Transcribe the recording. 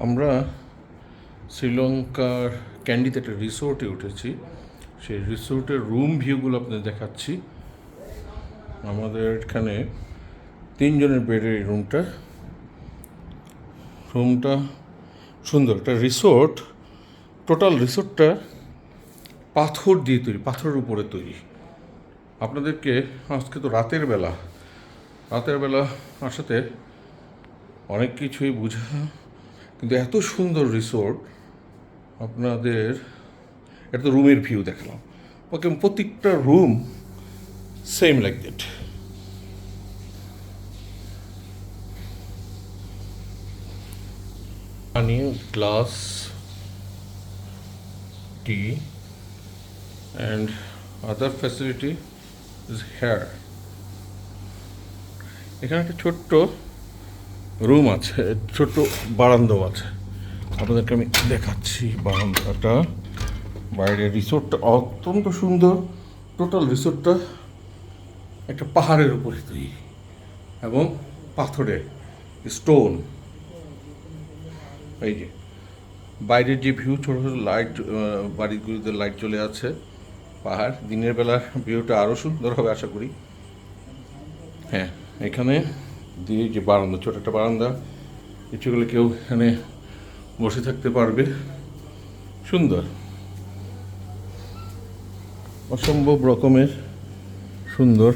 আমরা শ্রীলঙ্কার ক্যান্ডিতে একটা রিসোর্টে উঠেছি। সেই রিসোর্টের রুম ভিউগুলো আপনাদের দেখাচ্ছি। আমাদের এখানে 3 জনের বেডের এই রুমটা সুন্দর একটা রিসোর্ট। টোটাল রিসোর্টটা পাথর দিয়ে তৈরি, পাথরের উপরে তৈরি। আপনাদেরকে আজকে তো রাতের বেলা আসাতে অনেক কিছুই বোঝা, কিন্তু এত সুন্দর রিসোর্ট আপনাদের এটা তো রুমের ভিউ দেখালাম। ওকে, প্রত্যেকটা রুম সেম লাইক দ্যাট। পানি, glass, T and other facility is here. এখানে একটা ছোট্ট রুম আছে, ছোট্ট বারান্দাও আছে। আপনাদেরকে আমি দেখাচ্ছি বারান্দাটা। বাইরে রিসোর্টটা অত্যন্ত সুন্দর। টোটাল রিসোর্টটা একটা পাহাড়ের উপরে তৈরি এবং পাথরের স্টোন। এই যে বাইরের যে ভিউ, ছোটো ছোটো লাইট, বাড়িগুলিতে লাইট জ্বলে আছে। পাহাড়, দিনের বেলার ভিউটা আরও সুন্দর হবে আশা করি। হ্যাঁ, এখানে দিয়ে যে বারান্দা, ছোটো একটা বারান্দা, ইচ্ছেগুলো কেউ এখানে বসে থাকতে পারবে। সুন্দর, অসম্ভব রকমের সুন্দর।